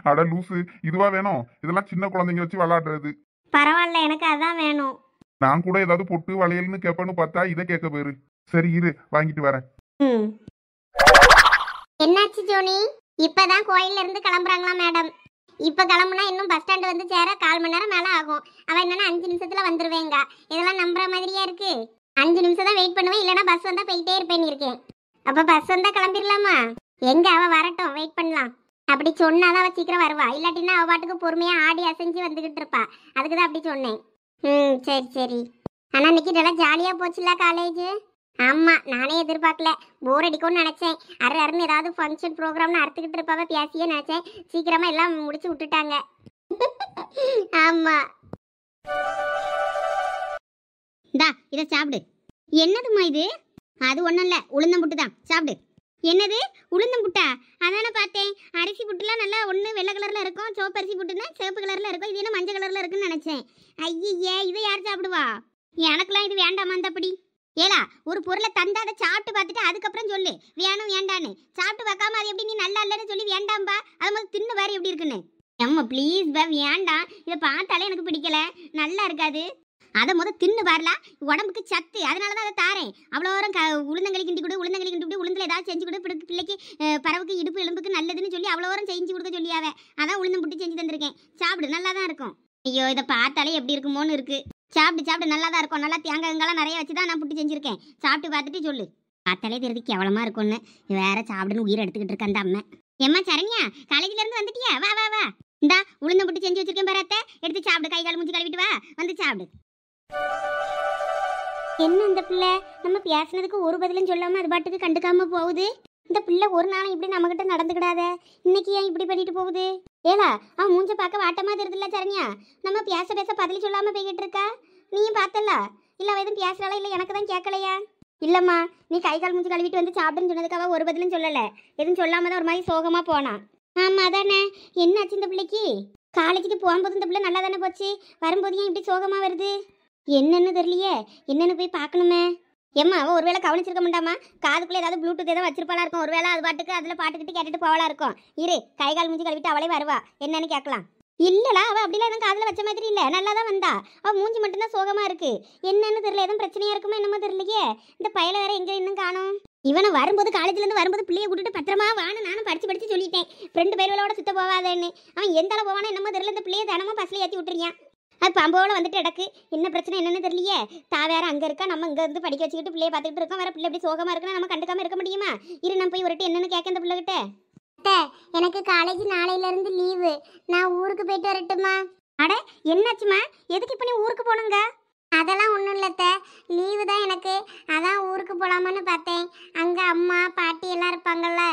அட லூசு, இதுவா வேணும்? இதெல்லாம் சின்ன குழந்தைங்க வச்சு விளையாடுறது. பரவாயில்ல, எனக்கு அதான் வேணும். நான் கூட ஏதாவது பொட்டு வளையல்னு கேட்பேன்னு பார்த்தா இதை கேட்க போயிரு. சரி இரு, வாங்கிட்டு வரேன். ம். என்னாச்சு ஜோனி? இப்பதான் கோயில்ல இருந்து கிளம்புறாங்களா மேடம்? இப்ப கிளம்புனா இன்னும் பஸ் ஸ்டாண்ட் வந்து சேர 1/4 மணி நேரம் மேல ஆகும். அவ என்னன்னா 5 நிமிஷத்துல வந்துருவேங்க. இதெல்லாம் நம்புற மாதிரியா இருக்கு? 5 நிமிஷம் தான் வெயிட் பண்ணுவேன், இல்லைன்னா பஸ் வந்தா போயிட்டே இருப்பேன்னு இருக்கேன். அப்ப பஸ் வந்தா கிளம்பிடலாமா? எங்க அவ வரட்டும், வெயிட் பண்ணலாம். அப்படி சொன்னாதான் அவ சீக்கிரம் வருவா. இல்லாட்டின்னா அவ பாட்டுக்கு பொறுமையா ஆடி அசைஞ்சு வந்துகிட்டு இருப்பா. அதுக்குதான் அப்படி சொன்னேன். சரி சரி. ஆனா இன்னைக்கு நல்லா ஜாலியா போச்சுல காலேஜ்? ஆமா, நானே எதிர்பார்க்கல. போர் அடிக்கும்னு நினைச்சேன். அருன்னு ஏதாவது ஃபங்க்ஷன் ப்ரோக்ராம்னு அறுத்துக்கிட்டு இருப்பாவ பேசியே நினைச்சேன். சீக்கிரமா எல்லாம் முடிச்சு விட்டுட்டாங்க. ஆமா. இந்தா இதை சாப்பிடு. என்னதுமா இது? அது ஒன்றும் இல்லை, உளுந்தம்புட்டு தான். சாப்பிடு. என்னது உளுந்தம்புட்டா? அதானே பார்த்தேன். அரிசி புட்டுலாம் நல்லா ஒன்று வெள்ளை கலரில் இருக்கும், சிவப்பு அரிசி புட்டுனா சிவப்பு கலரில் இருக்கும். இது என்ன மஞ்சள் கலரில் இருக்குன்னு நினச்சேன். ஐயே, இதை யார் சாப்பிடுவா? எனக்குலாம் இது வேண்டாமா? அப்படி ஏலா, ஒரு பொருளை தந்தா அதை சாப்பிட்டு பார்த்துட்டு அதுக்கப்புறம் சொல்லு வேணும் வேண்டான்னு. சாப்பிட்டு பார்க்காம அது எப்படி நீ நல்லா இல்லைன்னு சொல்லி வேண்டாம்பா. அது மாதிரி தின்னு பாரு எப்படி இருக்குன்னு. அம்மா ப்ளீஸ் பா, வேண்டாம். இதை பார்த்தாலே எனக்கு பிடிக்கல, நல்லா இருக்காது. அதை தின்னு பாருல, உடம்புக்கு சத்து. அதனால தான் அதை தாரேன். அவ்வளோ உளுந்தங்களி கிண்டி கொடு, உளுந்தங்களி கிண்டி கொடு, உளுந்தில் ஏதாவது செஞ்சு கொடு, பிள்ளைக்கு பறவைக்கு இடுப்பு எலும்புக்கு நல்லதுன்னு சொல்லி அவ்வளோ செஞ்சு கொடுக்க சொல்லியாவே. அதான் உளுந்தம் புட்டு செஞ்சு தந்திருக்கேன். சாப்பிடு, நல்லா தான் இருக்கும். ஐயோ, இதை பார்த்தாலே எப்படி இருக்குமோன்னு இருக்கு. சாப்பிடு, நல்லா தான் இருக்கும். நல்லா தேங்காய்லாம் நிறைய வச்சு தான் நான் புட்டு செஞ்சுருக்கேன். சாப்பிட்டு பார்த்துட்டு சொல்லு. பார்த்தாலே தெரியுது கேவலமா இருக்கும்னு. வேற சாப்பிடுன்னு உயிர் எடுத்துக்கிட்டு இருக்க அந்த அம்மா. ஏம்மா சரண்யா, காலேஜ்ல இருந்து வந்துட்டியா? வா வா வா, இந்தா உளுந்தம் புட்டு செஞ்சு வச்சிருக்கேன் பாரு அத்தை. எடுத்து சாப்பிடு, கை கால் மூஞ்சி கழுவிட்டு வா, வந்து சாப்பிடு. என்ன இந்த பிள்ளை நம்ம பேசினதுக்கு ஒரு பதிலும் சொல்லாம அது பாட்டுக்கு கண்டுக்காம போகுது. இந்த பிள்ளை ஒரு நாளும் இப்படி நம்மகிட்ட நடந்துக்கிடாத. இன்னைக்கு ஏன் இப்படி பண்ணிட்டு போகுது? ஏலா, அவன் மூஞ்ச பார்க்க வாட்டமா தெரியுதுல்ல சரண்யா? நம்ம பேச பதில் சொல்லாம போய்கிட்டு இருக்கா. நீயும் பார்த்தல? இல்ல அவ எதுவும் பேசுறாளா? இல்ல எனக்கு தான் கேட்கலையா? இல்லம்மா, நீ கை கால் மூஞ்சி கழுவிட்டு வந்து சாப்பிடுன்னு சொன்னதுக்கு அவ ஒரு பதிலும் சொல்லல. எதுவும் சொல்லாம தான் ஒரு மாதிரி சோகமா போனா. ஆமா அதானே. என்னாச்சு இந்த பிள்ளைக்கு? காலேஜுக்கு போகும்போது இந்த பிள்ளை நல்லா தானே போச்சு, வரும்போது ஏன் இப்படி சோகமா வருது? என்னன்னு தெரியலையே. என்னன்னு போய் பார்க்கணுமே. ஏம்மா, அவள் ஒருவேளை கவனிச்சிருக்க மாட்டாமா? காதுக்குள்ளே ஏதாவது ப்ளூடூத் ஏதாவது வச்சிருப்பாளா இருக்கும். ஒருவேளை அது பாட்டுக்கு அதில் பாட்டுக்கிட்டு கேட்டுட்டு போவலா இருக்கும். இரு, கை கால் மூஞ்சி கழுவிட்டு அவளே வருவா, என்னன்னு கேட்கலாம். இல்லலா, அவள் அப்படிலாம் எதுவும் காதில் வச்ச மாதிரி இல்லை, நல்லா தான் வந்தா. அவள் மூஞ்சி மட்டும்தான் சோகமா இருக்கு. என்னன்னு தெரியல, எதுவும் பிரச்சனையா இருக்குமோ என்னமோ தெரியலையே. இந்த பையலை வேற எங்க இன்னும் காணும். இவனை வரும்போது காலேஜ்லேருந்து வரும்போது பிள்ளைய கூட்டிட்டு பத்திரமா வான்னு நானும் படிச்சு சொல்லிட்டேன். 2 பையலோட சுத்த போவாதேன்னு. அவன் எந்த அளவு போவானோ என்னமோ தெரியல. இந்த பிள்ளைய தினமும் பஸ்ல ஏற்றி விட்டுருக்கான். அது பம்போட வந்துட்டு இடக்கு. என்ன பிரச்சனை என்னன்னு தெரியலையே. வேற அங்கே இருக்கா, நம்ம இங்கே இருந்து படிக்க வச்சுக்கிட்டு பிள்ளைய பார்த்துக்கிட்டு இருக்கோம். வேற பிள்ளை எப்படி சோகமா இருக்குன்னா நம்ம கண்டுக்காம இருக்க முடியுமா? இரு, நான் போய் ஒருட்டு என்னன்னு கேட்க இந்த பிள்ளைகிட்ட. எனக்கு காலேஜ் நாளையில இருந்து லீவு, நான் ஊருக்கு போயிட்டு வரட்டுமா? அட என்னாச்சுமா, எதுக்கு இப்போ நீ ஊருக்கு போகணுங்க? அதெல்லாம் ஒன்றும் இல்லத்த, லீவு தான் எனக்கு. அதான் ஊருக்கு போகலாமான்னு பார்த்தேன். அங்கே அம்மா பாட்டி எல்லாம் இருப்பாங்கல்ல,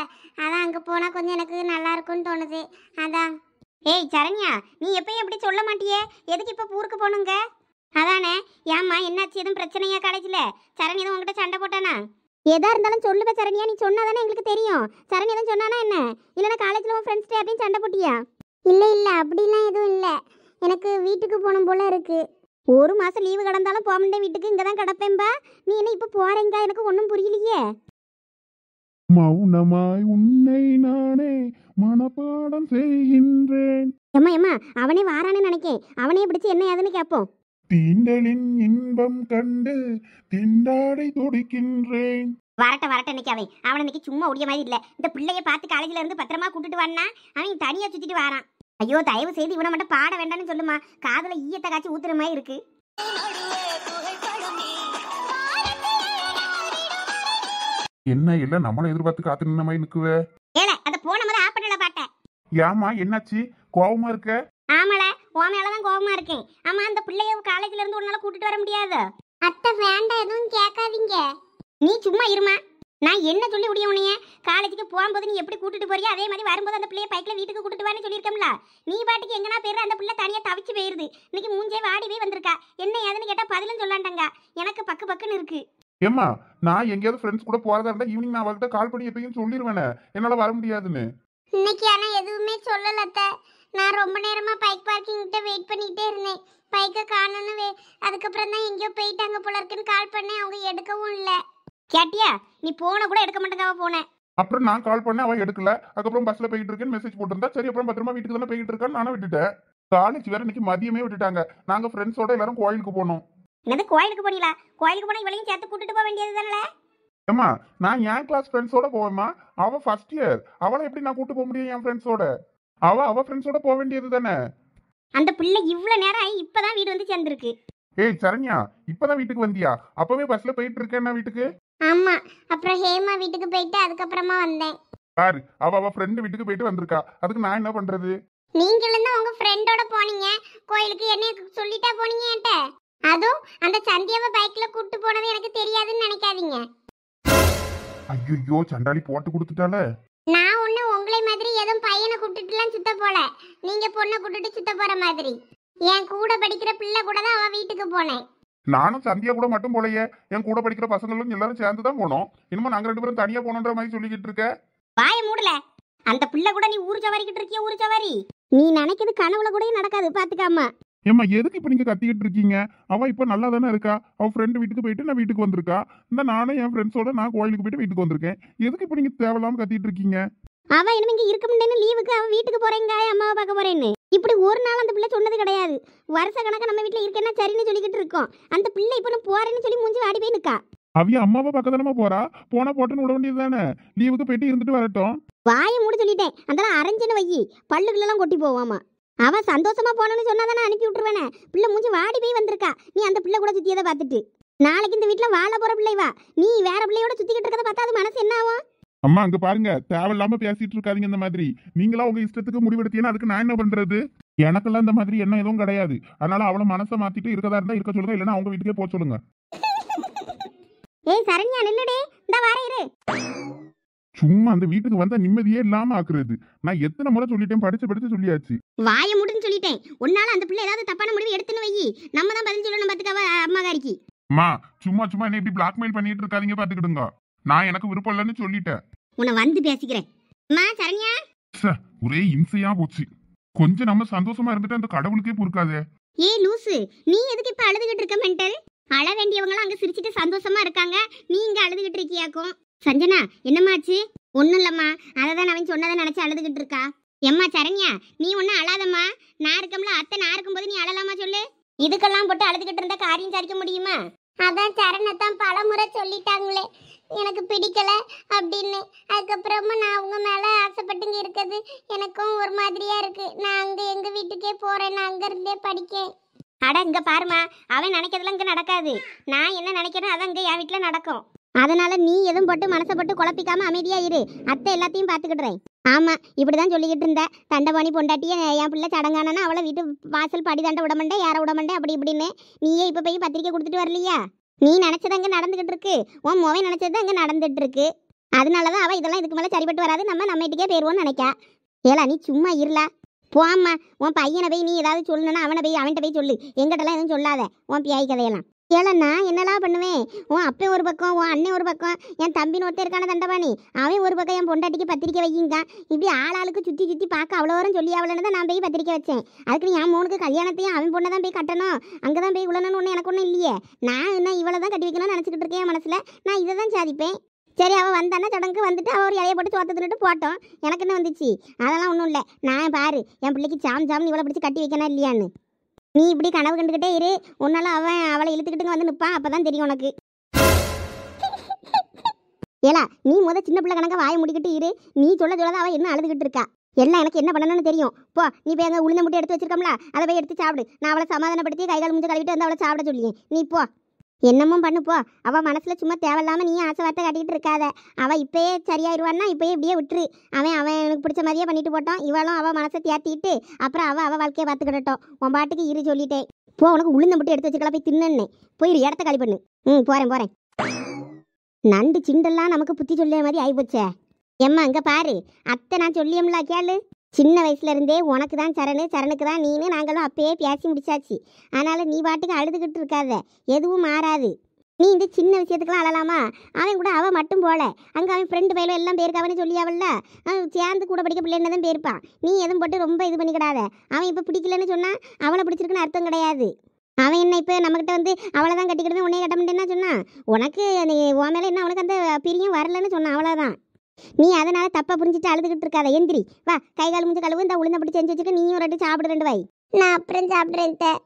அதான் அங்கே போனால் கொஞ்சம் எனக்கு நல்லா இருக்கும்னு தோணுது, அதான். ஏய் சரண்யா, நீ எப்பயும் எப்படி சொல்ல மாட்டியே? எதுக்கு இப்போ ஊருக்கு போகணுங்க? அதானே. ஏம்மா, என்னாச்சு? எதுவும் பிரச்சனையா காலேஜில்? சரண் எதுவும் உங்ககிட்ட சண்டை போட்டானா? எதா இருந்தாலும் சொல்லுவ சரண்யா, நீ சொன்னாதானே எங்களுக்கு தெரியும். சரண் எதுவும் சொன்னானா என்ன? இல்லைன்னா காலேஜில் உன் ஃப்ரெண்ட்ஸ்டே அப்படின்னு சண்டை போட்டியா? இல்லை அப்படிலாம் எதுவும் இல்லை. எனக்கு வீட்டுக்கு போகணும் போல இருக்கு. 1 மாதம் லீவு கிடந்தாலும் போக முடிய வீட்டுக்கு, இங்கே தான் கிடப்பேன்பா. நீ என்ன இப்போ போகிறேங்க? எனக்கு ஒன்றும் புரியலையே. மௌனமாய் உன்னை நானே மனப்பாடம் செய்கின்றேன். ஏம்மா, அவனே வாரான்னு நினைக்கேன். அவனே பிடிச்சி என்ன ஏதுன்னு கேட்போம். தீண்டலின் இன்பம் கண்டு திண்டாடை துடிக்கின்றேன். வரட்ட இன்னைக்கு அவன் இன்னைக்கு சும்மா ஒடிய மாதிரி இல்லை. இந்த பிள்ளைய பார்த்து காலேஜில் இருந்து பத்திரமா கூட்டிட்டு வானா, அவன் தனியாக சுற்றிட்டு வாரான். ஐயோ, தயவு செய்து இவனை மட்டும் பாட வேண்டாம்னு சொல்லுமா. காதுல ஈயத்தை காய்ச்சி ஊத்துற மாதிரி இருக்கு. என்ன இல்ல நம்மள எதிர்பார்த்து காத்து நின்ன மாதிரி நிக்குவே. ஏல, அத போன முத ஆப்பட்டல பாட்டேன். ஏமா, என்னாச்சு? கோவமா இருக்க? ஆமால, உன் மேலதான் கோவமா இருக்கேன். ஆமா, அந்த பிள்ளைய காலேஜ்ல இருந்து உன்னால கூட்டிட்டு வர முடியாது. அத்தை வேண்டாம், எதுவும் கேட்காதீங்க. நீ சும்மா இருமா. நான் என்ன சொல்லி முடியும் உன்னைய? காலேஜுக்கு போகும்போது நீ எப்படி கூட்டிட்டு போறியோ அதே மாதிரி வரும்போது அந்த பிள்ளைய பைக்ல வீட்டுக்கு கூட்டிட்டு வான்னு சொல்லியிருக்கோம்ல. நீ பாட்டுக்கு எங்கனா பேர் அந்த பிள்ளை தனியா தவிச்சு போயிருது. இன்னைக்கு மூஞ்சே வாடி போய் வந்திருக்கா. என்ன ஏதுன்னு கேட்டா பதிலும் சொல்லாண்டாங்க. எனக்கு பக்கு பக்குன்னு இருக்கு. ஏம்மா, நான் எங்கேயாவது ஃப்ரெண்ட்ஸ் கூட போறதா இருந்தா ஈவினிங் நான் அவர்கிட்ட கால் பண்ணி எப்பயும் சொல்லிடுவேனே என்னால வர முடியாதுன்னு. இன்னைக்கு ஆனா எதுவுமே சொல்லல அத்தை. நான் ரொம்ப நேரமா பைக் பார்க்கிங் கிட்ட வெயிட் பண்ணிட்டே இருந்தேன். பைக்கை காணோன்னு அதுக்கப்புறம் தான் எங்கேயோ போயிட்டாங்க போல இருக்குன்னு கால் பண்ணேன். அவங்க எடுக்கவும் இல்லை. கேட்டியா? நீ போன கூட எடுக்க மாட்டேங்க. போனேன். அப்புறம் நான் கால் பண்ண அவன் எடுக்கல. அதுக்கப்புறம் பஸ்ல போயிட்டு இருக்கேன்னு மெசேஜ் போட்டிருந்தா. சரி, அப்புறம் பத்திரமா வீட்டுக்கு தானே போயிட்டு இருக்கான்னு நானும் விட்டுட்டேன். காலேஜ் வேற இன்னைக்கு மதியமே விட்டுட்டாங்க. நாங்க ஃப்ரெண்ட்ஸோட எல்லாரும் கோயிலுக்கு போனோம். என்னது கோயிலுக்கு போனீங்களா? கோயிலுக்கு போனா இவளையும் சேர்த்து கூட்டிட்டு போக வேண்டியது தானே? ஏம்மா, நான் என் கிளாஸ் ஃப்ரெண்ட்ஸோட போவேம்மா. அவ ஃபர்ஸ்ட் இயர். அவளை எப்படி நான் கூட்டு போக முடியும் என் ஃப்ரெண்ட்ஸோட? அவ ஃப்ரெண்ட்ஸோட போக வேண்டியது தானே. அந்த பிள்ளை இவ்வளவு நேரம் ஆகி இப்பதான் வீடு வந்து சேர்ந்துருக்கு. ஏய் சரண்யா, இப்பதான் வீட்டுக்கு வந்தியா? அப்பவே பஸ்ல போயிட்டு இருக்கேன் வீட்டுக்கு. ஆமா, அப்புறம் ஹேமா வீட்டுக்கு போயிட்டு அதுக்கப்புறமா வந்தேன். பாரு, அவ ஃப்ரெண்டு வீட்டுக்கு போயிட்டு வந்திருக்கா. அதுக்கு நான் என்ன பண்றது? நீங்களும் தான் உங்க ஃப்ரெண்டோட போனீங்க கோயிலுக்கு. என்ன சொல்லிட்டா போனீங்க என்கிட்ட? அதுவும் அந்த சந்தியாவை பைக்ல கூட்டு போனது எனக்கு தெரியாதுன்னு நினைக்காதீங்க. ஐயோ, சண்டாளி போட்டு கொடுத்துட்டால. நான் ஒண்ணு உங்களை மாதிரி எதுவும் பையனை கூப்பிட்டுட்டுலாம் சுத்த போல. நீங்க பொண்ணை கூட்டிட்டு சுத்த போற மாதிரி. என் கூட படிக்கிற பிள்ளை கூட தான் அவ வீட்டுக்கு போனேன். நானும் சந்தியா கூட மட்டும் போலையே, என் கூட படிக்கிற பசங்களும் எல்லாரும் சேர்ந்து தான் போனோம். இனிமே நாங்க 2 பேரும் தனியா போனோன்ற மாதிரி சொல்லிக்கிட்டு இருக்க. வாய மூடல. அந்த பிள்ளை கூட நீ ஊர் சவாரிக்கிட்டு இருக்கிய. ஊர் சவாரி நீ நினைக்கிறது கனவுல கூட நடக்காது, பாத்துக்காம. ஏம்மா, எதுக்கு இப்ப நீங்க கத்திக்கிட்டு இருக்கீங்க? அவ இப்ப நல்லா தானே இருக்கா. அவ ஃப்ரெண்டு வீட்டுக்கு போயிட்டு நான் வீட்டுக்கு வந்திருக்கா. இந்த நானும் என் ஃப்ரெண்ட்ஸோட நான் கோயிலுக்கு போயிட்டு வீட்டுக்கு வந்திருக்கேன். எதுக்கு இப்ப நீங்க தேவையில்லாம கத்திட்டு இருக்கீங்க? அவ இனிமே இங்க இருக்க முடியல. லீவுக்கு அவ வீட்டுக்கு போறேங்க, அம்மாவை பார்க்க போறேன்னு. இப்படி ஒரு நாள் அந்த பிள்ளை சொன்னது கிடையாது. வருஷ கணக்கா நம்ம வீட்டுல இருக்கேன்னா சரின்னு சொல்லிக்கிட்டு இருக்கோம். அந்த பிள்ளை இப்ப நான் போறேன்னு சொல்லி மூஞ்சி வாடி போய் நிக்கா. அவிய அம்மாவை பக்கம் தானே போறா. போனா போட்டுன்னு விட வேண்டியது தானே. லீவுக்கு போயிட்டு இருந்துட்டு வரட்டும். வாயை மூட சொல்லிட்டேன். அதெல்லாம் அரைஞ்சன வையி பல்லுகளெல்லாம் கொட்டி போவாமா. அவ சந்தோஷமா போனோன்னு சொன்னாதானே அனுப்பி விட்டுருவேனே. பிள்ளை மூஞ்சி வாடி போய் வந்திருக்கா. நீ அந்த பிள்ளை கூட சுத்தியதை பார்த்துட்டு நாளைக்கு இந்த வீட்டுல வாழ போற பிள்ளை வா. நீ வேற பிள்ளையோட சுத்திக்கிட்டு இருக்கதை பார்த்தா அது மனசு என்ன ஆகும்? அம்மா, அங்க பாருங்க, தேவையில்லாம பேசிட்டு இருக்காதீங்க. இந்த மாதிரி நீங்களா உங்க இஷ்டத்துக்கு முடிவெடுத்தீங்கன்னா அதுக்கு நான் என்ன பண்றது? எனக்கெல்லாம் இந்த மாதிரி என்ன எதுவும் கிடையாது. அதனால அவளை மனசை மாத்திட்டு இருக்கதா இருந்தா இருக்க சொல்லுங்க, இல்லைன்னா அவங்க வீட்டுக்கே போக சொல்லுங்க. ஏய் சரண்யா, நில்லுடே. இந்த வார இரு. சும்மா அந்த வீட்டுக்கு வந்தா நிம்மதியே இல்லாம ஆக்குறது. நான் எத்தனை முறை சொல்லிட்டேன், படிச்சு சொல்லியாச்சு. வாயை மூடுன்னு சொல்லிட்டேன். உன்னால அந்த பிள்ளை ஏதாவது தப்பான முடிவு எடுத்துன்னு வையி. நம்ம தான் பதில் சொல்லணும் பாத்துக்கவ அம்மாகாரிக்கு. அம்மா, சும்மா என்ன இப்படி பிளாக்மெயில் பண்ணிட்டு இருக்காதீங்க, பாத்துக்கிடுங்க. நான் எனக்கு விருப்பம் இல்லைன்னு சொல்லிட்டேன். உன்னை வந்து பேசிக்கிறேன். அம்மா சரண்யா. ஒரே இம்சையா போச்சு. கொஞ்சம் நம்ம சந்தோஷமா இருந்துட்டு அந்த கடவுளுக்கே பொறுக்காதே. ஏய் லூசு, நீ எதுக்கு இப்ப அழுதுகிட்டு இருக்க? மென்டல். அழ வேண்டியவங்களாம் அங்க சிரிச்சிட்டு சந்தோஷமா இருக்காங்க. நீ இங்க அழுதுகிட்டு இருக்கியாக்கும். சஞ்சனா, என்னம்மாச்சு? ஒண்ணும் இல்லம்மா, அததான் அவன் சொன்னதை நினைச்சு அழுதுகிட்டு இருக்கா. எம்மா சரண்யா, நீ ஒன்னும் அழாதம்மா. நான் இருக்கம்ல, அத்தை நான் இருக்கும்போது நீ அழலாமா சொல்லு? இதுக்கெல்லாம் போட்டு அழுதுகிட்டு இருந்தா காரியம் சாதிக்க முடியுமா? அதான் சரணத்தான் பலமுறை சொல்லிட்டாங்களே எனக்கு பிடிக்கல அப்படின்னு. அதுக்கப்புறமா நான் அவங்க மேல ஆசைப்பட்டுங்க இருக்கிறது எனக்கும் ஒரு மாதிரியா இருக்கு. நான் அங்க எங்க வீட்டுக்கே போறேன். நான் அங்க இருந்தே படிக்கேன். அட இங்க பாருமா, அவன் நினைக்கிறதுலாம் இங்க நடக்காது. நான் என்ன நினைக்கிறேன் அதான் இங்க என் வீட்டுல நடக்கும். அதனால நீ எதுவும் போட்டு மனசை போட்டு குழப்பிக்காம அமைதியா இரு. அத்தை எல்லாத்தையும் பாத்துக்கிடுறேன். ஆமா, இப்படிதான் சொல்லிக்கிட்டு இருந்த. தண்டபாணி பொண்டாட்டிய என் பிள்ளை சடங்கானா அவளை வீட்டு வாசல் படி தாண்ட விடமாண்டே, யார விடமாண்டே அப்படி இப்படின்னு. நீயே இப்ப போய் பத்திரிக்கை கொடுத்துட்டு வரலையா? நீ நினைச்சது அங்க நடந்துகிட்டு இருக்கு. உன் மோவன் நினைச்சது அங்க நடந்துட்டு இருக்கு. அதனாலதான் அவ இதெல்லாம் இதுக்கு மேல சரிப்பட்டு வராது, நம்ம வீட்டுக்கே போயிருவோம்னு நினைக்கா. ஏலா நீ சும்மா இருல. போம்மா, உன் பையனை போய் நீ ஏதாவது சொல்லணும்னா அவன்கிட்ட போய் சொல்லு. எங்கிட்டலாம் எதுவும் சொல்லாத உன் பியாய் கதையெல்லாம். ஏல நான் என்னெல்லாம் பண்ணுவேன்? உன் அப்பே ஒரு பக்கம், உன் அண்ணன் ஒரு பக்கம், என் தம்பின்னு ஒருத்தர் இருக்கான தண்டபாணி அவன் ஒரு பக்கம் என் பொண்டாட்டிக்கு பத்திரிக்கை வைக்கிங்க. இப்படி ஆளாளுக்கு சுற்றி சுற்றி பார்க்க அவ்வளோ வரும் சொல்லி அவ்வளோன்னு தான் நான் போய் பத்திரிக்கை வச்சேன். அதுக்கு என் மோனுக்கு கல்யாணத்தையும் அவன் பொண்ணை தான் போய் கட்டணும், அங்கே தான் போய் விழணும்னு ஒன்று எனக்கு ஒன்றும் இல்லையே. நான் என்ன இவளை தான் கட்டி வைக்கணும்னு நினச்சிக்கிட்டு இருக்கேன் மனசில். நான் இதை தான் சாதிப்பேன். சரி, அவள் வந்தானா சடங்கு வந்துட்டு அவள் ஒரு இலையை போட்டு சோத்த தின்னுட்டு போட்டோம். எனக்கு என்ன வந்துச்சு? அதெல்லாம் ஒன்றும் இல்லை. நான் பாரு என் பிள்ளைக்கு ஜாம் இவளை பிடிச்சி கட்டி வைக்கணும் இல்லையான்னு. நீ இப்படி கனவு கண்டுக்கிட்டே இரு. உன்னால அவளை இழுத்துக்கிட்டுங்க வந்து நிற்பான். அப்பதான் தெரியும் உனக்கு. ஏலா நீ சின்ன பிள்ளை கணக்க வாயை முடிக்கிட்டு இரு. நீ சொல்லதான் அவள் என்ன அழுதுகிட்டு இருக்கா. எல்லாம் எனக்கு என்ன பண்ணணும்னு தெரியும். போ, நீ போய் அங்கே உளுந்த முட்டை எடுத்து வச்சிருக்கோம்ல, அதை போய் எடுத்து சாப்பிடு. நான் அவளை சமாதானப்படுத்தி கை கால் முடிஞ்சு கழுவிட்டு வந்து அவளை சாப்பிட சொல்லியேன். நீ போ, என்னமும் பண்ணு போ. அவள் மனசில் சும்மா தேவையில்லாமல் நீ ஆசை வார்த்தை காட்டிக்கிட்டு இருக்காத. அவள் இப்பயே சரியாயிருவான்னா இப்பயே இப்படியே விட்டுரு. அவன் எனக்கு பிடிச்ச மாதிரியே பண்ணிட்டு போட்டோம். இவளும் அவள் மனசை தேத்திட்டு அப்புறம் அவள் வாழ்க்கையை பார்த்துக்கிட்டோம். உன் பாட்டுக்கு இரு சொல்லிட்டேன். போ, உனக்கு உளுந்த மட்டும் எடுத்து வச்சுக்கலாம், போய் தின்னு. போயிரு, இடத்த காலி பண்ணு. போறேன். நண்டு சிண்டெல்லாம் நமக்கு புத்தி சொல்லிய மாதிரி ஆயிப்போச்சே. எம்மா இங்க பாரு, அத்தை நான் சொல்லியம்ல கேளு. சின்ன வயசுல இருந்தே உனக்கு தான் சரணுக்கு தான் நீனு, நாங்களும் அப்பயே பேசி முடிச்சாச்சு. அதனால நீ பாட்டுக்கு அழுதுகிட்டு இருக்காத, எதுவும் மாறாது. நீ இந்த சின்ன விஷயத்துக்கெல்லாம் அழலாமா? அவன் கூட அவன் மட்டும் போல, அங்கே அவன் ஃப்ரெண்டு பயிலும் எல்லாம் பேருக்காவன்னு சொல்லியாவல்ல, அவன் சேர்ந்து கூட படிக்க பிள்ளைன்னு தான் பேருப்பான். நீ எதுவும் போட்டு ரொம்ப இது பண்ணிக்கிடாத. அவன் இப்போ பிடிக்கலன்னு சொன்னால் அவளை பிடிச்சிருக்குன்னு அர்த்தம் கிடையாது. அவன் என்ன இப்போ நம்மகிட்ட வந்து அவளை தான் கட்டிக்கிடுவேன் உன்னைய கட்ட முடியும்னா சொன்னான். உனக்கு நீ உன் மேலே என்ன அவனுக்கு அந்த பிரியம் வரலன்னு சொன்னான், அவ்வளோதான். நீ அதனால தப்பா புரிஞ்சுட்டு அழுதுகிட்டு இருக்காத. எந்திரி, வா, கை கால் முடிஞ்ச கழுவு, இந்த உளுந்த அப்படி செஞ்சு வச்சுக்க. நீயும் 2 சாப்பிடு, 2 வை. நான் அப்புறம் சாப்பிட்றேன்.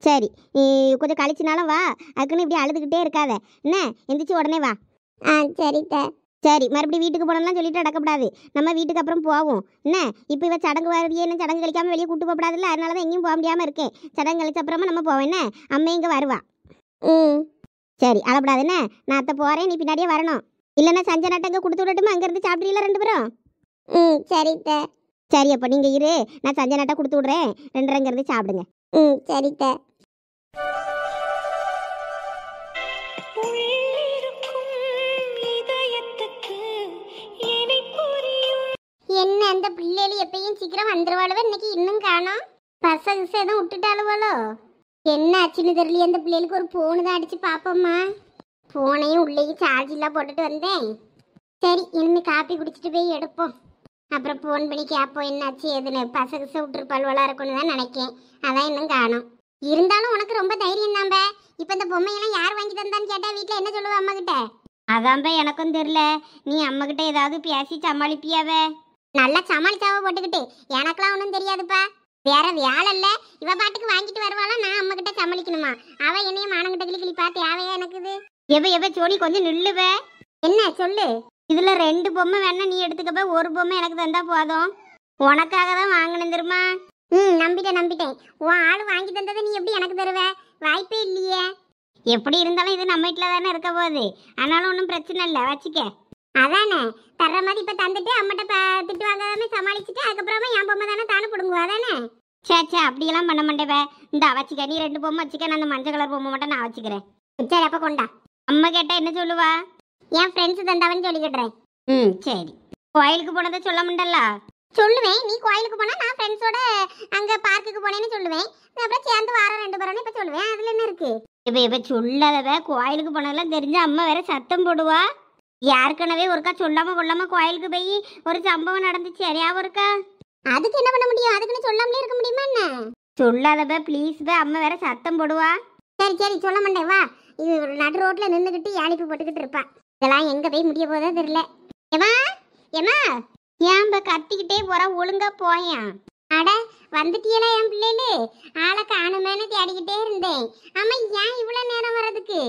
சரி, நீ கொஞ்சம் கழிச்சினாலும் வா, அதுக்குன்னு இப்படி அழுதுகிட்டே இருக்காத என்ன. எந்திரிச்சு உடனே வா. சரித்த. சரி, மறுபடியும் வீட்டுக்கு போனோம்லாம் சொல்லிட்டு அடக்கப்படாது. நம்ம வீட்டுக்கு அப்புறம் போவோம் என்ன. இப்போ இவ சடங்கு வருவியே, என்ன சடங்கு கழிக்காமல் வெளியே கூட்டு போகப்படாதுல்ல, அதனால தான் எங்கேயும் போக முடியாமல் இருக்கேன். சடங்கு கழிச்ச அப்புறமா நம்ம போவோம் என்ன. அம்மா இங்கே வருவா. சரி, அழப்படாது என்ன. நான் அத்தை போகிறேன், நீ பின்னாடியே வரணும். இல்லைன்னா சஞ்சனாட்ட அங்கே கொடுத்து விடட்டுமா? அங்கேருந்து சாப்பிட்றீங்களா 2 பேரும்? சரித்த. சரி, அப்போ நீங்கள் இரு, நான் சஞ்சனாட்ட கொடுத்து விட்றேன். 2 அங்கேருந்து சாப்பிடுங்க. சரித்த. என்ன அந்த பிள்ளைகள் எப்பயும் சீக்கிரம் வந்துருவாளவோ, இன்னைக்கு இன்னும் காணோம். பசங்க எதுவும் விட்டுட்டாளுவாளோ? என்ன ஆச்சுன்னு தெரியல. அந்த பிள்ளைகளுக்கு ஒரு போனு தான் அடிச்சு பார்ப்போம்மா. போனையும் உள்ளேயும் சார்ஜ் இல்லா போட்டுட்டு வந்தேன். சரி, இனிமே காப்பி குடிச்சிட்டு போய் எடுப்போம். அப்புறம் ஃபோன் பண்ணி கேட்போம் என்னாச்சு எதுன்னு. பசங்க விட்டுருப்பாள்வளா இருக்குன்னு தான் நினைக்கேன். அதான் இன்னும் காணும். இருந்தாலும் உனக்கு ரொம்ப தைரியம் தான்ப. இப்போ இந்த பொம்மையெல்லாம் யார் வாங்கி தந்தான்னு கேட்டா வீட்டில் என்ன சொல்லுவா அம்மா கிட்ட? அதான்ப எனக்கும் தெரியல. நீ அம்மா கிட்ட ஏதாவது பேசி சமாளிப்பியாவே? நல்லா சமாளிச்சாவ போட்டுக்கிட்டு. எனக்கெல்லாம் ஒன்றும் தெரியாதுப்பா. வேற வேலை இல்லை. இவ பாட்டுக்கு வாங்கிட்டு வருவாளா, நான் அம்மா கிட்ட சமாளிக்கணுமா? அவ என்னைய மானங்கிட்ட கிளிப்பா தேவையா எனக்கு இது? எவ சோனி கொஞ்சம் நில்லுவ. என்ன சொல்லு. இதுல 2 பொம்மை வேணா நீ எடுத்துக்கப்ப, 1 பொம்மை எனக்கு தந்தா போதும். உனக்காக தான் வாங்கினேன் தெரியுமா? நம்பிட்டேன். உன் ஆளு வாங்கி தந்ததை நீ எப்படி எனக்கு தருவ? வாய்ப்பே இல்லையே. எப்படி இருந்தாலும் இது நம்ம வீட்டில் தானே இருக்க போகுது. ஆனாலும் ஒன்றும் பிரச்சனை இல்லை, வச்சுக்க. அதானே தர்ற மாதிரி இப்போ தந்துட்டு அம்மட்ட திட்டு வாங்காம சமாளிச்சுட்டு அதுக்கப்புறமா என் பொம்மை தானே தானே பிடுங்குவா தானே. சே அப்படியெல்லாம் பண்ண மாட்டேப்ப. இந்த வச்சுக்க, நீ 2 பொம்மை வச்சுக்க, நான் அந்த மஞ்சள் கலர் பொம்மை மட்டும் நான் வச்சுக்கிறேன். சரி, அப்போ கொண்டா. அம்மா கேட்டால் என்ன சொல்லுவா? என் ஃப்ரெண்ட்ஸ் தந்தாவன்னு சொல்லிக்கிடுறேன். சரி. கோயிலுக்கு போனதை சொல்ல முடியல? சொல்லுவேன். நீ கோயிலுக்கு போனால் நான் ஃப்ரெண்ட்ஸோட அங்கே பார்க்குக்கு போனேன்னு சொல்லுவேன். அப்புறம் சேர்ந்து வாரம் 2 பேரும் இப்போ சொல்லுவேன். அதில் என்ன இருக்கு? இப்போ சொல்லாதவ. கோயிலுக்கு போனதெல்லாம் தெரிஞ்ச அம்மா வேற சத்தம் போடுவா. யாருக்கனவே ஒருக்கா சொல்லாம கொள்ளாம கோயிலுக்கு போய் ஒரு சம்பவம் நடந்துச்சு, சரியாவும் இருக்கா? அதுக்கு என்ன பண்ண முடியும்? அதுக்குன்னு சொல்லாமலே இருக்க முடியுமா என்ன? சொல்லாதப்ப ப்ளீஸ் பே, அம்மா வேற சத்தம் போடுவா. சரி சொல்ல மாட்டேன், வா. இது நடு ரோட்ல நின்றுக்கிட்டு யாழிப்பு போட்டுக்கிட்டு இருப்பா. இதெல்லாம் எங்க போய் முடிய போதோ தெரியல. ஏமா ஏன் கத்திக்கிட்டே போறா, ஒழுங்கா போயான். அட வந்துட்டியலா என் பிள்ளைகளு? ஆளை காணுமேனு தேடிக்கிட்டே இருந்தேன். ஆமா, ஏன் இவ்வளவு நேரம் வர்றதுக்கு?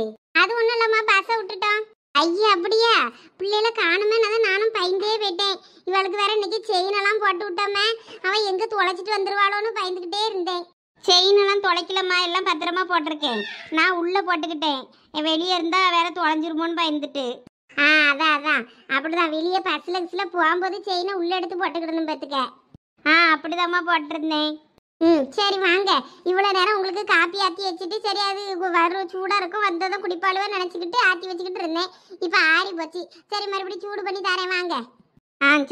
அது ஒண்ணும் இல்லம்மா, பஸ்ஸை விட்டுட்டோம். ஐயா அப்படியா? பிள்ளைல காணுமே, நானும் பயந்தே போயிட்டேன். இவளுக்கு வேற இன்னைக்கு செயின் எல்லாம் போட்டு விட்டோமே, அவன் எங்க தொலைச்சிட்டு வந்துருவாளோன்னு பயந்துக்கிட்டே இருந்தேன். செயின் எல்லாம் தொலைக்கலம்மா, எல்லாம் பத்திரமா போட்டிருக்கேன். நான் உள்ள போட்டுக்கிட்டேன். வெளியே இருந்தா வேற தொலைஞ்சிருமோன்னு பயந்துட்டு. அதான் அப்படிதான். வெளியே பஸ்ல போகும்போது செயினை உள்ள எடுத்து போட்டுக்கிடணும் பார்த்துக்க. அப்படிதாம்மா போட்டிருந்தேன். சரி வாங்க. இவ்வளோ நேரம் உங்களுக்கு காப்பி ஆற்றி வச்சுட்டு, சரி அது வர சூடாக இருக்கும், வந்ததும் குடிப்பாளுவே நினச்சிக்கிட்டு ஆற்றி வச்சுக்கிட்டு இருந்தேன். இப்போ ஆறி போச்சு. சரி, மறுபடியும் சூடு பண்ணி தரேன், வாங்க.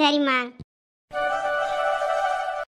சரிம்மா.